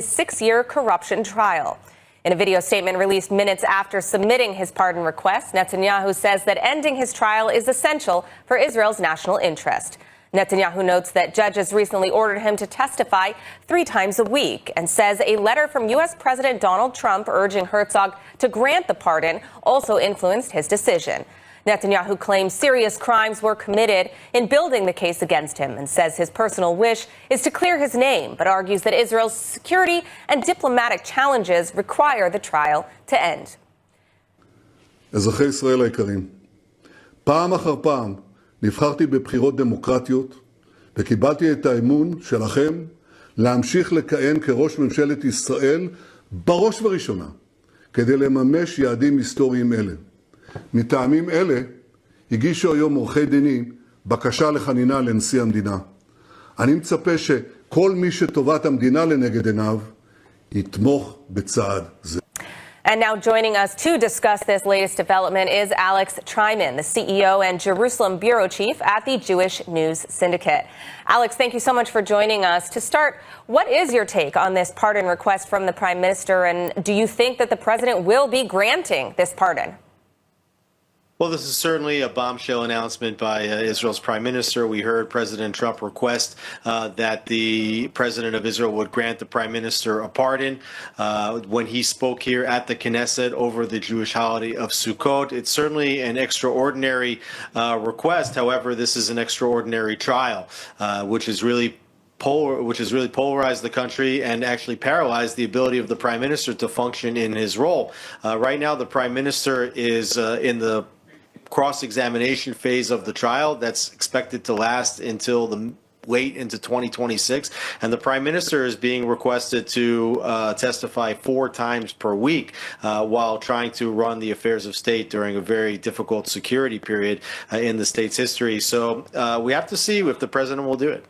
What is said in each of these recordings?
6-year corruption trial. In a video statement released minutes after submitting his pardon request, Netanyahu says that ending his trial is essential for Israel's national interest. Netanyahu notes that judges recently ordered him to testify 3 times a week and says a letter from U.S. President Donald Trump urging Herzog to grant the pardon also influenced his decision. Netanyahu claims serious crimes were committed in building the case against him and says his personal wish is to clear his name, but argues that Israel's security and diplomatic challenges require the trial to end. אזרחי ישראל היקרים, פעם אחר פעם נבחרתי בבחירות דמוקרטיות וקיבלתי את האמון שלכם להמשיך לכהן כראש ממשלת ישראל בראש וראשונה כדי לממש יעדים היסטוריים אלה. מטעמים אלה הגישו היום עורכי דיני בקשה לחנינה לנשיא המדינה. אני מצפה שכל מי שטובת המדינה לנגד עיניו יתמוך בצעד זה. And now joining us to discuss this latest development is Alex Treiman, the CEO and Jerusalem bureau chief at the Jewish News Syndicate. Alex, thank you so much for joining us. To start, what is your take on this pardon request from the Prime Minister, and do you think that the president will be granting this pardon? Well, this is certainly a bombshell announcement by Israel's prime minister. We heard President Trump request that the president of Israel would grant the prime minister a pardon when he spoke here at the Knesset over the Jewish holiday of Sukkot. It's certainly an extraordinary request. However, this is an extraordinary trial, which has really polarized the country and actually paralyzed the ability of the prime minister to function in his role. Right now, the prime minister is in the cross-examination phase of the trial that's expected to last until the late into 2026, and the prime minister is being requested to testify 4 times per week while trying to run the affairs of state during a very difficult security period in the state's history. So we have to see if the president will do it.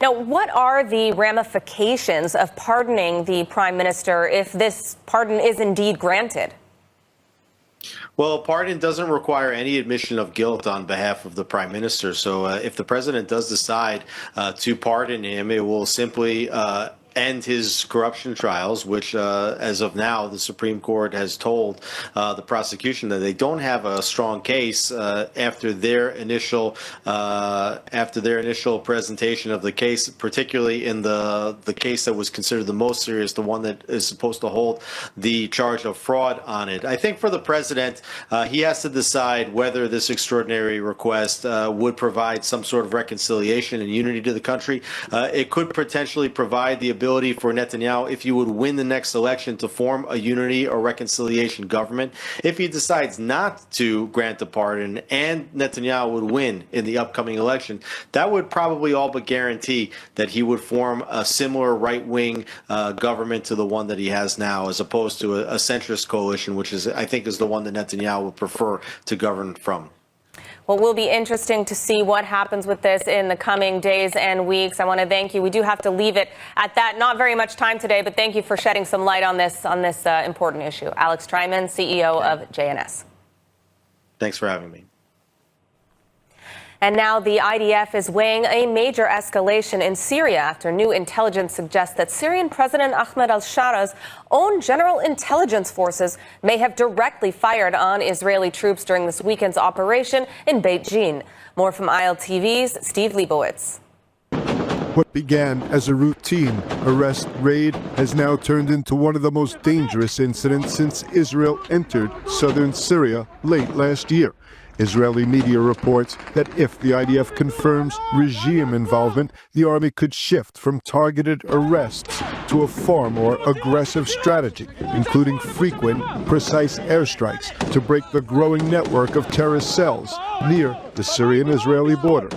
Now, what are the ramifications of pardoning the prime minister if this pardon is indeed granted? Well, a pardon doesn't require any admission of guilt on behalf of the prime minister. So if the president does decide to pardon him, it will simply end his corruption trials, which, as of now, the Supreme Court has told the prosecution that they don't have a strong case after their initial presentation of the case, particularly in the case that was considered the most serious, the one that is supposed to hold the charge of fraud on it. I think for the president, he has to decide whether this extraordinary request would provide some sort of reconciliation and unity to the country. It could potentially provide the ability for Netanyahu, if you would win the next election, to form a unity or reconciliation government. If he decides not to grant the pardon and Netanyahu would win in the upcoming election, that would probably all but guarantee that he would form a similar right-wing government to the one that he has now, as opposed to a centrist coalition, which is, I think, is the one that Netanyahu would prefer to govern from. Well, it will be interesting to see what happens with this in the coming days and weeks. I want to thank you. We do have to leave it at that. Not very much time today, but thank you for shedding some light on this important issue. Alex Treiman, CEO of JNS. Thanks for having me. And now the IDF is weighing a major escalation in Syria after new intelligence suggests that Syrian President Ahmed al-Shara's own general intelligence forces may have directly fired on Israeli troops during this weekend's operation in Beit Jin. More from ILTV's Steve Leibowitz. What began as a routine arrest raid has now turned into one of the most dangerous incidents since Israel entered southern Syria late last year. Israeli media reports that if the IDF confirms regime involvement, the army could shift from targeted arrests to a far more aggressive strategy, including frequent, precise airstrikes to break the growing network of terrorist cells near the Syrian-Israeli border.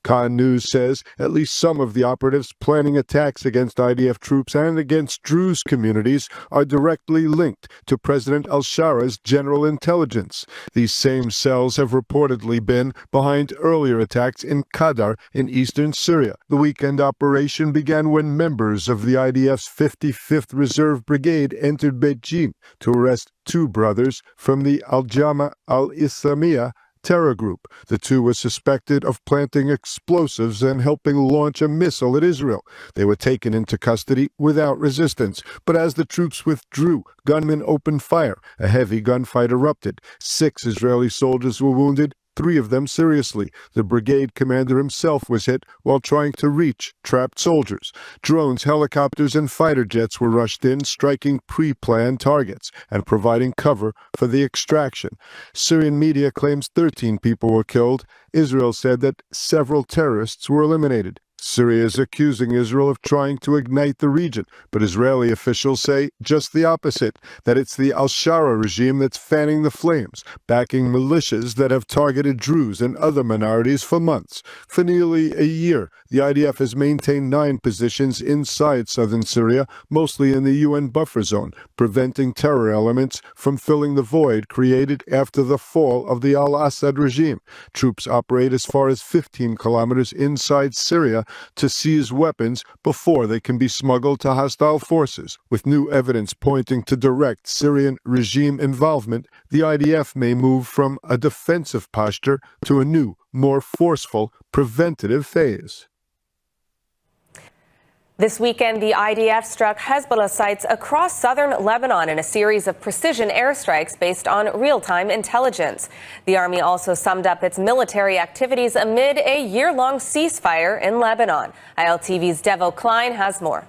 Khan News says at least some of the operatives planning attacks against IDF troops and against Druze communities are directly linked to President al-Shara's general intelligence. These same cells have reportedly been behind earlier attacks in Qadar in eastern Syria. The weekend operation began when members of the IDF's 55th Reserve Brigade entered Beit Jin to arrest 2 brothers from the Al-Jama al-Islamiyah terror group. The two were suspected of planting explosives and helping launch a missile at Israel. They were taken into custody without resistance, but as the troops withdrew, gunmen opened fire. A heavy gunfight erupted. 6 Israeli soldiers were wounded, 3 of them seriously. The brigade commander himself was hit while trying to reach trapped soldiers. Drones, helicopters, and fighter jets were rushed in, striking pre-planned targets and providing cover for the extraction. Syrian media claims 13 people were killed. Israel said that several terrorists were eliminated. Syria is accusing Israel of trying to ignite the region, but Israeli officials say just the opposite, that it's the al-Shara regime that's fanning the flames, backing militias that have targeted Druze and other minorities for months. For nearly a year, the IDF has maintained 9 positions inside southern Syria, mostly in the UN buffer zone, preventing terror elements from filling the void created after the fall of the al-Assad regime. Troops operate as far as 15 kilometers inside Syria to seize weapons before they can be smuggled to hostile forces. With new evidence pointing to direct Syrian regime involvement, the IDF may move from a defensive posture to a new, more forceful, preventative phase. This weekend, the IDF struck Hezbollah sites across southern Lebanon in a series of precision airstrikes based on real-time intelligence. The army also summed up its military activities amid a year-long ceasefire in Lebanon. ILTV's Devo Klein has more.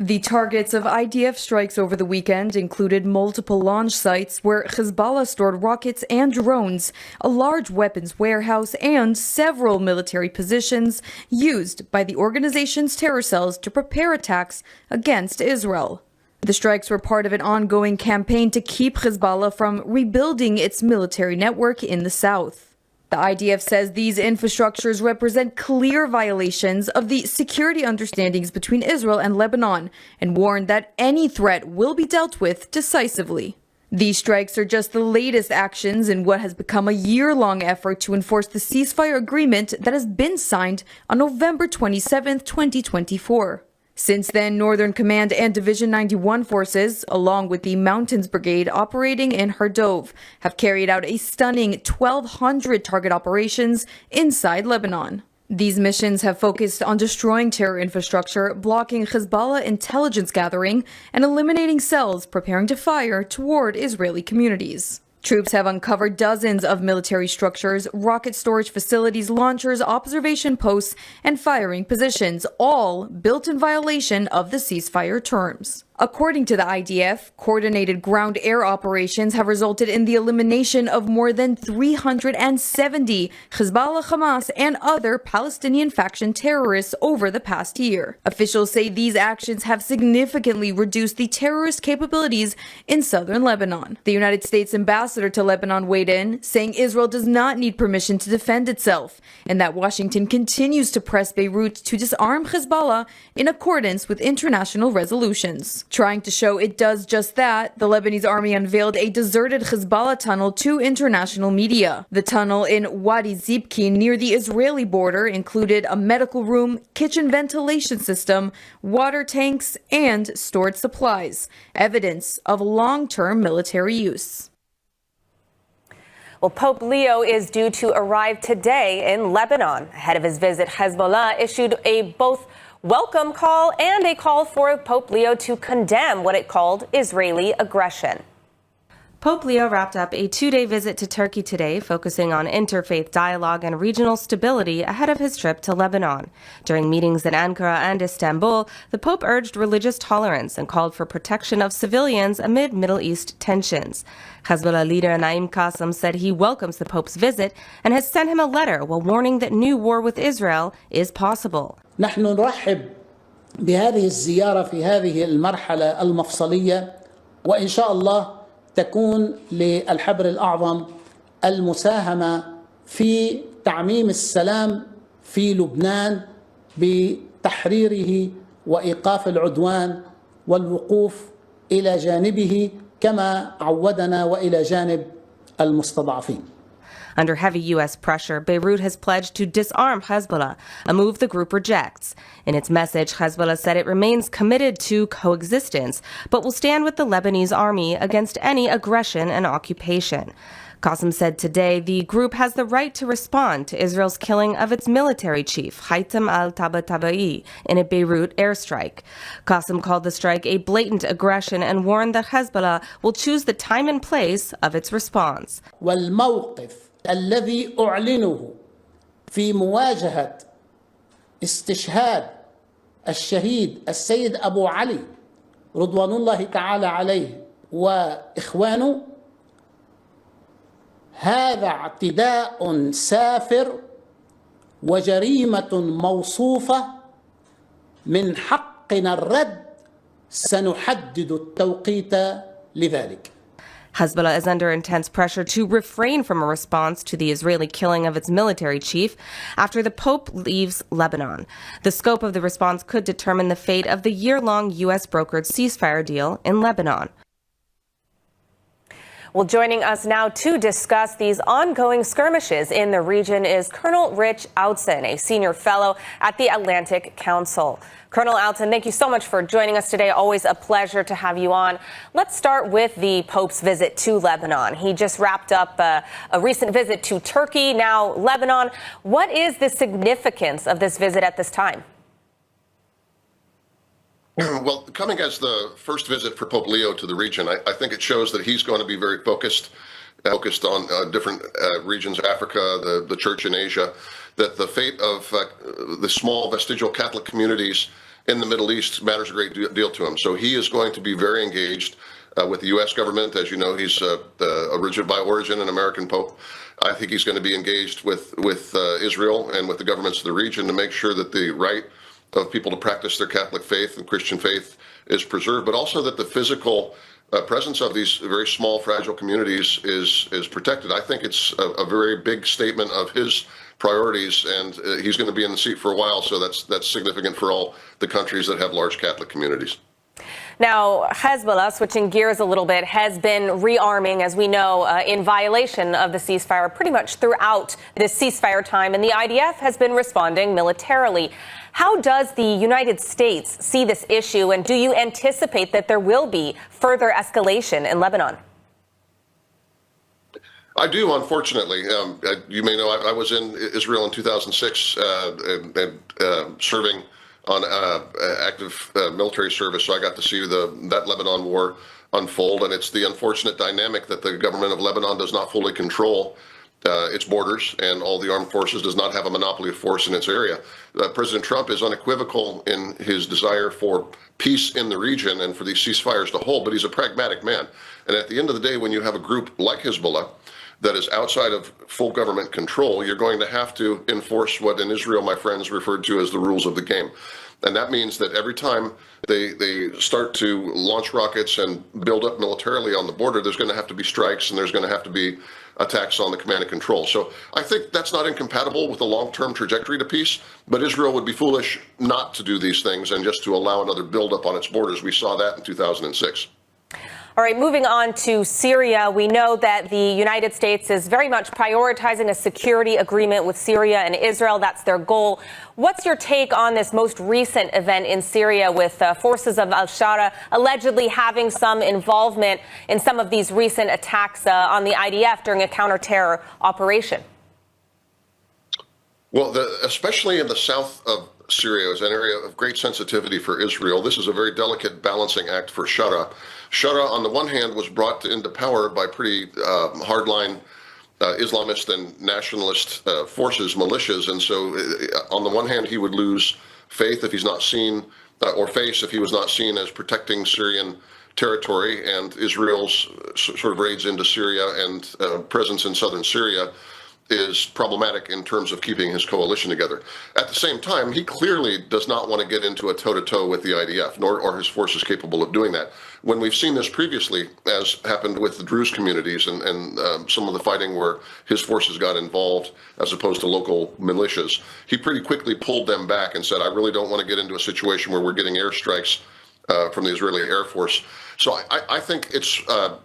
The targets of IDF strikes over the weekend included multiple launch sites where Hezbollah stored rockets and drones, a large weapons warehouse, and several military positions used by the organization's terror cells to prepare attacks against Israel. The strikes were part of an ongoing campaign to keep Hezbollah from rebuilding its military network in the south. The IDF says these infrastructures represent clear violations of the security understandings between Israel and Lebanon and warned that any threat will be dealt with decisively. These strikes are just the latest actions in what has become a year-long effort to enforce the ceasefire agreement that has been signed on November 27, 2024. Since then, Northern Command and Division 91 forces, along with the Mountains Brigade operating in Hardov, have carried out a stunning 1,200 target operations inside Lebanon. These missions have focused on destroying terror infrastructure, blocking Hezbollah intelligence gathering, and eliminating cells preparing to fire toward Israeli communities. Troops have uncovered dozens of military structures, rocket storage facilities, launchers, observation posts, and firing positions, all built in violation of the ceasefire terms. According to the IDF, coordinated ground-air operations have resulted in the elimination of more than 370 Hezbollah, Hamas, and other Palestinian faction terrorists over the past year. Officials say these actions have significantly reduced the terrorist capabilities in southern Lebanon. The United States ambassador to Lebanon weighed in, saying Israel does not need permission to defend itself, and that Washington continues to press Beirut to disarm Hezbollah in accordance with international resolutions. Trying to show it does just that, the Lebanese army unveiled a deserted Hezbollah tunnel to international media. The tunnel in Wadi Zibki near the Israeli border included a medical room, kitchen ventilation system, water tanks, and stored supplies, evidence of long-term military use. Well, Pope Leo is due to arrive today in Lebanon. Ahead of his visit, Hezbollah issued a both welcome call and a call for Pope Leo to condemn what it called Israeli aggression. Pope Leo wrapped up a 2-day visit to Turkey today, focusing on interfaith dialogue and regional stability ahead of his trip to Lebanon. During meetings in Ankara and Istanbul, the Pope urged religious tolerance and called for protection of civilians amid Middle East tensions. Hezbollah leader Naim Qassem said he welcomes the Pope's visit and has sent him a letter while warning that new war with Israel is possible. نحن نرحب بهذه الزيارة في هذه المرحلة المفصلية وإن شاء الله تكون للحبر الأعظم المساهمة في تعميم السلام في لبنان بتحريره وإيقاف العدوان والوقوف إلى جانبه كما عودنا وإلى جانب المستضعفين. Under heavy U.S. pressure, Beirut has pledged to disarm Hezbollah, a move the group rejects. In its message, Hezbollah said it remains committed to coexistence, but will stand with the Lebanese army against any aggression and occupation. Qasem said today the group has the right to respond to Israel's killing of its military chief, Haitham al-Tabatabai, in a Beirut airstrike. Qasem called the strike a blatant aggression and warned that Hezbollah will choose the time and place of its response. والموقف الذي أعلنه في مواجهة استشهاد الشهيد السيد أبو علي رضوان الله تعالى عليه وإخوانه هذا اعتداء سافر وجريمة موصوفة من حقنا الرد سنحدد التوقيت لذلك. Hezbollah is under intense pressure to refrain from a response to the Israeli killing of its military chief after the Pope leaves Lebanon. The scope of the response could determine the fate of the year-long U.S. brokered ceasefire deal in Lebanon. Well, joining us now to discuss these ongoing skirmishes in the region is Colonel Rich Outzen, a senior fellow at the Atlantic Council. Colonel Outzen, thank you so much for joining us today. Always a pleasure to have you on. Let's start with the Pope's visit to Lebanon. He just wrapped up a recent visit to Turkey, now Lebanon. What is the significance of this visit at this time? Well, coming as the first visit for Pope Leo to the region, I think it shows that he's going to be very focused on different regions, Africa, the church in Asia, that the fate of the small vestigial Catholic communities in the Middle East matters a great deal to him. So he is going to be very engaged with the U.S. government. As you know, he's by origin an American Pope. I think he's going to be engaged with Israel and with the governments of the region to make sure that the right of people to practice their Catholic faith and Christian faith is preserved, but also that the physical presence of these very small, fragile communities is protected. I think it's a very big statement of his priorities, and he's going to be in the seat for a while, so that's significant for all the countries that have large Catholic communities. Now, Hezbollah, switching gears a little bit, has been rearming, as we know, in violation of the ceasefire pretty much throughout this ceasefire time, and the IDF has been responding militarily. How does the United States see this issue, and do you anticipate that there will be further escalation in Lebanon? I do, unfortunately. You may know I was in Israel in 2006 serving on active military service, so I got to see that Lebanon war unfold, and it's the unfortunate dynamic that the government of Lebanon does not fully control its borders, and all the armed forces does not have a monopoly of force in its area. President Trump is unequivocal in his desire for peace in the region and for these ceasefires to hold, but he's a pragmatic man. And at the end of the day, when you have a group like Hezbollah that is outside of full government control, you're going to have to enforce what in Israel my friends referred to as the rules of the game. And that means that every time they start to launch rockets and build up militarily on the border, there's going to have to be strikes and there's going to have to be attacks on the command and control. So I think that's not incompatible with the long-term trajectory to peace, but Israel would be foolish not to do these things and just to allow another buildup on its borders. We saw that in 2006. All right, moving on to Syria, we know that the United States is very much prioritizing a security agreement with Syria and Israel. That's their goal. What's your take on this most recent event in Syria with forces of al-Shara allegedly having some involvement in some of these recent attacks on the IDF during a counter-terror operation? Well, especially in the south of Syria is an area of great sensitivity for Israel. This is a very delicate balancing act for Shara. Shara, on the one hand, was brought into power by pretty hardline Islamist and nationalist forces, militias. And so on the one hand, he would lose faith if he's not seen, or face if he was not seen as protecting Syrian territory, and Israel's sort of raids into Syria and presence in southern Syria is problematic in terms of keeping his coalition together. At the same time, he clearly does not want to get into a toe-to-toe with the IDF, nor are his forces capable of doing that. When we've seen this previously, as happened with the Druze communities and some of the fighting where his forces got involved as opposed to local militias, he pretty quickly pulled them back and said, I really don't want to get into a situation where we're getting airstrikes from the Israeli Air Force. So I think it's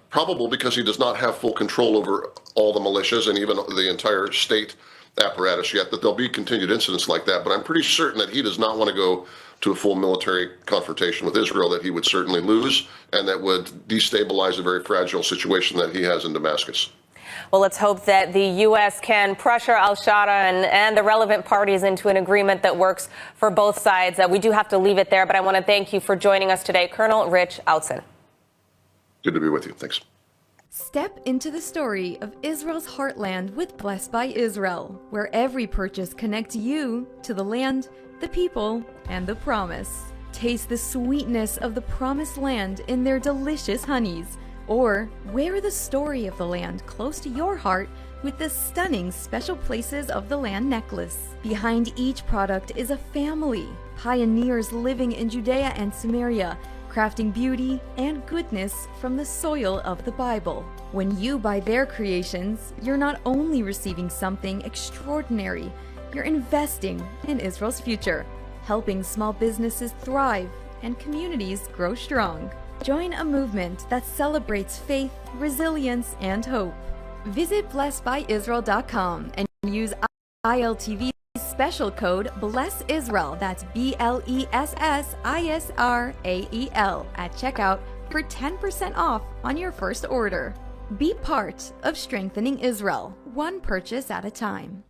probable because he does not have full control over all the militias and even the entire state apparatus yet that there'll be continued incidents like that. But I'm pretty certain that he does not want to go to a full military confrontation with Israel, that he would certainly lose and that would destabilize a very fragile situation that he has in Damascus. Well, let's hope that the U.S. can pressure al-Shara and the relevant parties into an agreement that works for both sides. We do have to leave it there, but I want to thank you for joining us today, Colonel Rich Outzen. Good to be with you. Thanks. Step into the story of Israel's heartland with Blessed by Israel, where every purchase connects you to the land, the people, and the promise. Taste the sweetness of the promised land in their delicious honeys, or wear the story of the land close to your heart with the stunning Special Places of the Land necklace. Behind each product is a family, pioneers living in Judea and Samaria, crafting beauty and goodness from the soil of the Bible. When you buy their creations, you're not only receiving something extraordinary, you're investing in Israel's future, helping small businesses thrive and communities grow strong. Join a movement that celebrates faith, resilience, and hope. Visit blessedbyisrael.com and use ILTV special code BLESSISRAEL, that's BLESSISRAEL, at checkout for 10% off on your first order. Be part of strengthening Israel, one purchase at a time.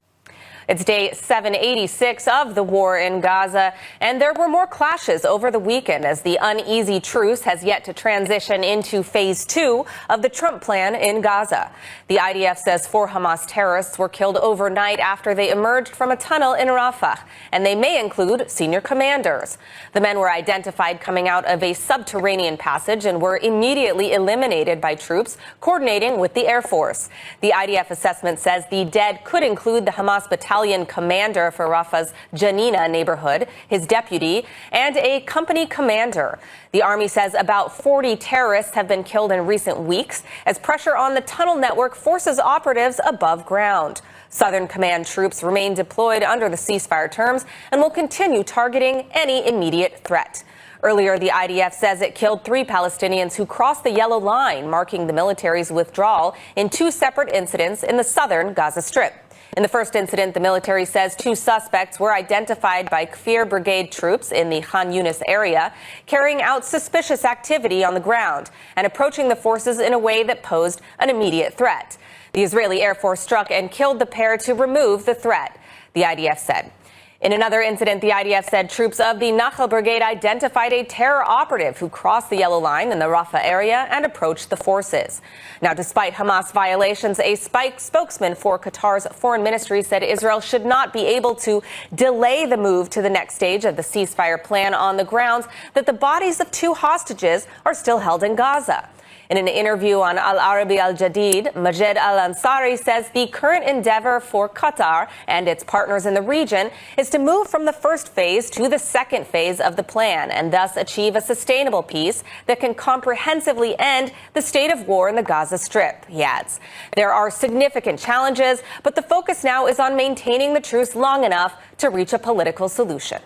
It's day 786 of the war in Gaza, and there were more clashes over the weekend as the uneasy truce has yet to transition into phase 2 of the Trump plan in Gaza. The IDF says 4 Hamas terrorists were killed overnight after they emerged from a tunnel in Rafah, and they may include senior commanders. The men were identified coming out of a subterranean passage and were immediately eliminated by troops coordinating with the Air Force. The IDF assessment says the dead could include the Hamas battalion commander for Rafah's Janina neighborhood, his deputy, and a company commander. The army says about 40 terrorists have been killed in recent weeks as pressure on the tunnel network forces operatives above ground. Southern Command troops remain deployed under the ceasefire terms and will continue targeting any immediate threat. Earlier, the IDF says it killed 3 Palestinians who crossed the yellow line, marking the military's withdrawal in 2 separate incidents in the southern Gaza Strip. In the first incident, the military says 2 suspects were identified by Kfir Brigade troops in the Khan Yunis area, carrying out suspicious activity on the ground and approaching the forces in a way that posed an immediate threat. The Israeli Air Force struck and killed the pair to remove the threat, the IDF said. In another incident, the IDF said troops of the Nachal Brigade identified a terror operative who crossed the yellow line in the Rafah area and approached the forces. Now, despite Hamas violations, a spokesman for Qatar's foreign ministry said Israel should not be able to delay the move to the next stage of the ceasefire plan on the grounds that the bodies of 2 hostages are still held in Gaza. In an interview on Al Arabi Al Jadid, Majed Al Ansari says the current endeavor for Qatar and its partners in the region is to move from the first phase to the second phase of the plan and thus achieve a sustainable peace that can comprehensively end the state of war in the Gaza Strip, he adds. There are significant challenges, but the focus now is on maintaining the truce long enough to reach a political solution.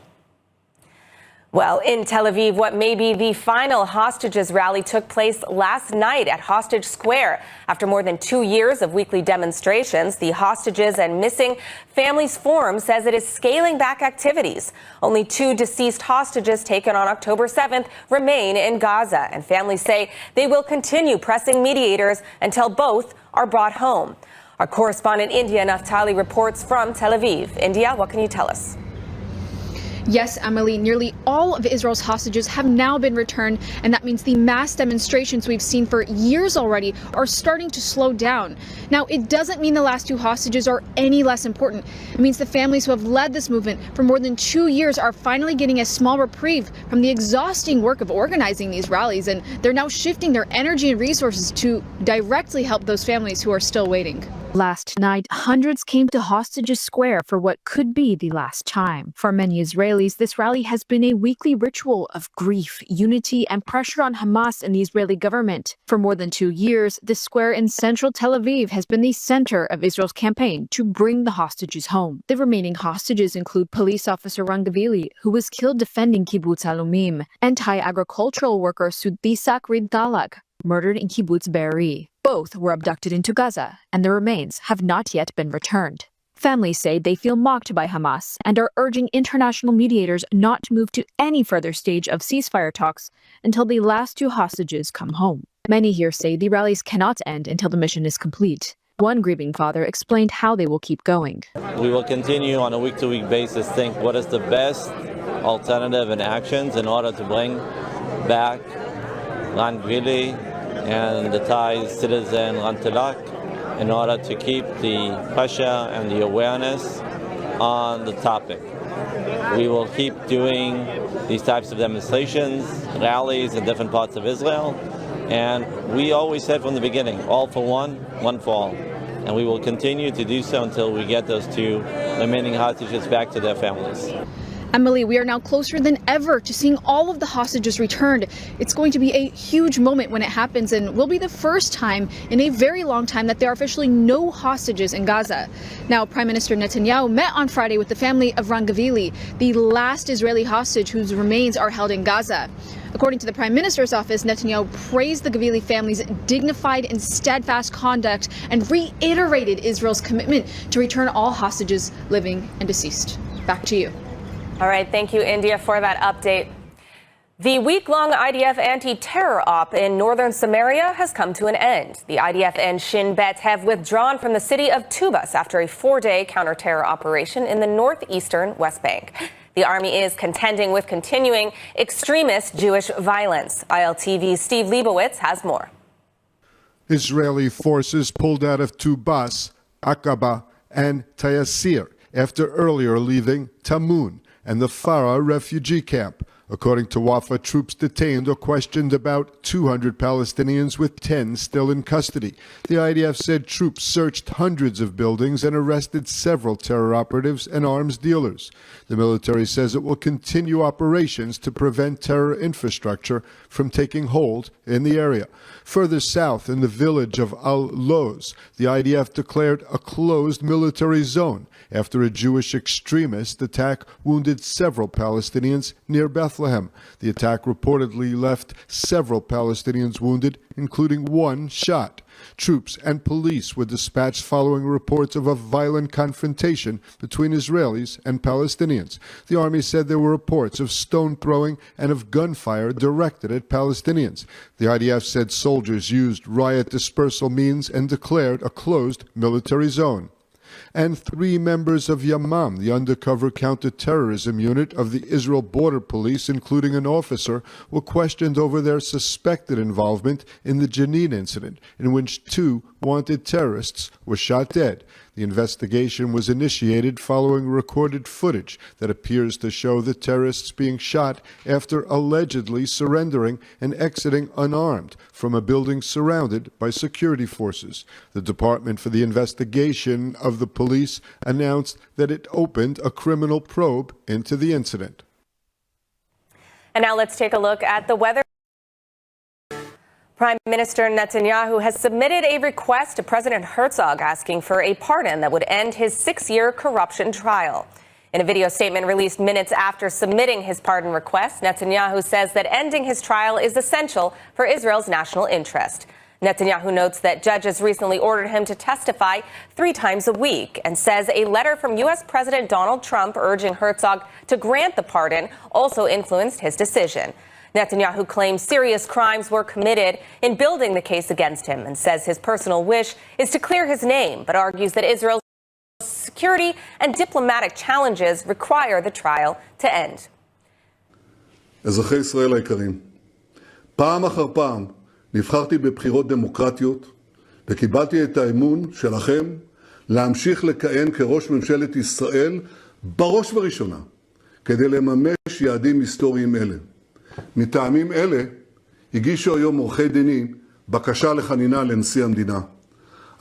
Well, in Tel Aviv, what may be the final hostages rally took place last night at Hostage Square. After more than 2 years of weekly demonstrations, the Hostages and Missing Families Forum says it is scaling back activities. Only 2 deceased hostages taken on October 7th remain in Gaza, and families say they will continue pressing mediators until both are brought home. Our correspondent India Naftali reports from Tel Aviv. India, what can you tell us? Yes, Emily, nearly all of Israel's hostages have now been returned, and that means the mass demonstrations we've seen for years already are starting to slow down. Now, it doesn't mean the last 2 hostages are any less important. It means the families who have led this movement for more than 2 years are finally getting a small reprieve from the exhausting work of organizing these rallies, and they're now shifting their energy and resources to directly help those families who are still waiting. Last night, hundreds came to Hostages Square for what could be the last time. For many Israelis, this rally has been a weekly ritual of grief, unity, and pressure on Hamas and the Israeli government. For more than 2 years, this square in central Tel Aviv has been the center of Israel's campaign to bring the hostages home. The remaining hostages include police officer Ran Gavili, who was killed defending Kibbutz Alumim, and Thai agricultural worker Sudisak Riddalag, murdered in Kibbutz Be'eri. Both were abducted into Gaza, and their remains have not yet been returned. Families say they feel mocked by Hamas and are urging international mediators not to move to any further stage of ceasefire talks until the last 2 hostages come home. Many here say the rallies cannot end until the mission is complete. One grieving father explained how they will keep going. We will continue on a week-to-week basis, think what is the best alternative and actions in order to bring back Ran Gvili and the Thai citizen Ran Tilak in order to keep the pressure and the awareness on the topic. We will keep doing these types of demonstrations, rallies in different parts of Israel, and we always said from the beginning, all for one, one for all. And we will continue to do so until we get those two remaining hostages back to their families. Emily, we are now closer than ever to seeing all of the hostages returned. It's going to be a huge moment when it happens, and will be the first time in a very long time that there are officially no hostages in Gaza. Now, Prime Minister Netanyahu met on Friday with the family of Ran Gvili, the last Israeli hostage whose remains are held in Gaza. According to the Prime Minister's office, Netanyahu praised the Gvili family's dignified and steadfast conduct and reiterated Israel's commitment to return all hostages, living and deceased. Back to you. All right, thank you, India, for that update. The week-long IDF anti-terror op in northern Samaria has come to an end. The IDF and Shin Bet have withdrawn from the city of Tubas after a 4-day counter-terror operation in the northeastern West Bank. The army is contending with continuing extremist Jewish violence. ILTV's Steve Leibowitz has more. Israeli forces pulled out of Tubas, Aqaba, and Tayassir after earlier leaving Tamun and the Farah refugee camp. According to Wafa, troops detained or questioned about 200 Palestinians, with 10 still in custody. The IDF said troops searched hundreds of buildings and arrested several terror operatives and arms dealers. The military says it will continue operations to prevent terror infrastructure from taking hold in the area. Further south, in the village of Al-Loz, the IDF declared a closed military zone after a Jewish extremist attack wounded several Palestinians near Bethlehem. The attack reportedly left several Palestinians wounded, including one shot. Troops and police were dispatched following reports of a violent confrontation between Israelis and Palestinians. The army said there were reports of stone throwing and of gunfire directed at Palestinians. The IDF said soldiers used riot dispersal means and declared a closed military zone. And 3 members of Yamam, the undercover counterterrorism unit of the Israel Border Police, including an officer, were questioned over their suspected involvement in the Jenin incident, in which 2 wanted terrorists were shot dead. The investigation was initiated following recorded footage that appears to show the terrorists being shot after allegedly surrendering and exiting unarmed from a building surrounded by security forces. The Department for the Investigation of the Police announced that it opened a criminal probe into the incident. And now let's take a look at the weather. Prime Minister Netanyahu has submitted a request to President Herzog asking for a pardon that would end his 6-year corruption trial. In a video statement released minutes after submitting his pardon request, Netanyahu says that ending his trial is essential for Israel's national interest. Netanyahu notes that judges recently ordered him to testify 3 times a week and says a letter from U.S. President Donald Trump urging Herzog to grant the pardon also influenced his decision. Netanyahu claims serious crimes were committed in building the case against him and says his personal wish is to clear his name, but argues that Israel's security and diplomatic challenges require the trial to end. אזרחי ישראל היקרים, פעם אחר פעם נבחרתי בבחירות דמוקרטיות וקיבלתי את האמון שלכם להמשיך לכהן כראש ממשלת ישראל בראש ובראשונה כדי לממש יעדים היסטוריים אלה. מטעמים אלה הגישו היום עורכי דיני בקשה לחנינה לנשיא המדינה.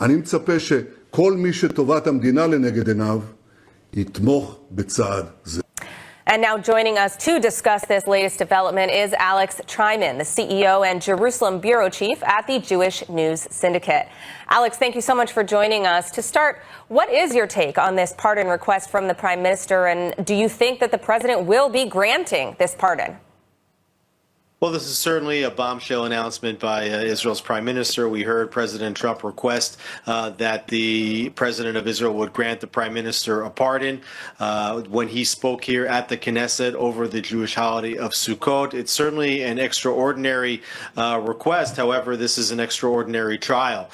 אני מצפה שכל מי שטובת המדינה לנגד עיניו יתמוך בצעד זה. And now joining us to discuss this latest development is Alex Treiman, the CEO and Jerusalem bureau chief at the Jewish News Syndicate. Alex, thank you so much for joining us. To start, what is your take on this pardon request from the Prime Minister, and do you think that the president will be granting this pardon? Well, this is certainly a bombshell announcement by Israel's prime minister. We heard President Trump request that the president of Israel would grant the prime minister a pardon when he spoke here at the Knesset over the Jewish holiday of Sukkot. It's certainly an extraordinary request. However, this is an extraordinary trial,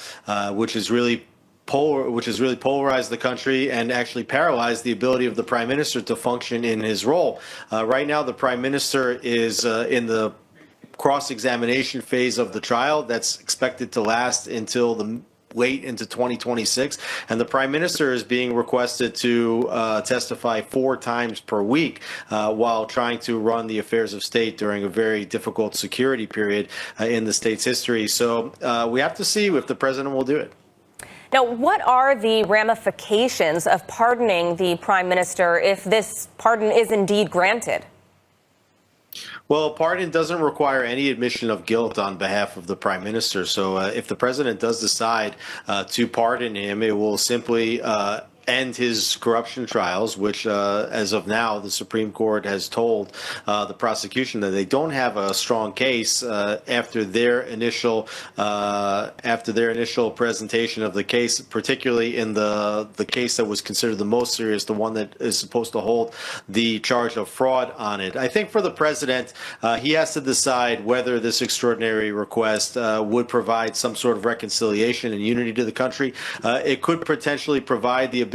which is really which has really polarized the country and actually paralyzed the ability of the prime minister to function in his role. Right now, the prime minister is in the cross-examination phase of the trial that's expected to last until the late into 2026, and the prime minister is being requested to testify 4 times per week while trying to run the affairs of state during a very difficult security period in the state's history. So we have to see if the president will do it. Now, what are the ramifications of pardoning the prime minister if this pardon is indeed granted? Well, pardon doesn't require any admission of guilt on behalf of the prime minister. So if the president does decide to pardon him, it will simply end his corruption trials, which, as of now, the Supreme Court has told the prosecution that they don't have a strong case after their initial presentation of the case, particularly in the case that was considered the most serious, the one that is supposed to hold the charge of fraud on it. I think for the president, he has to decide whether this extraordinary request would provide some sort of reconciliation and unity to the country. It could potentially provide the ability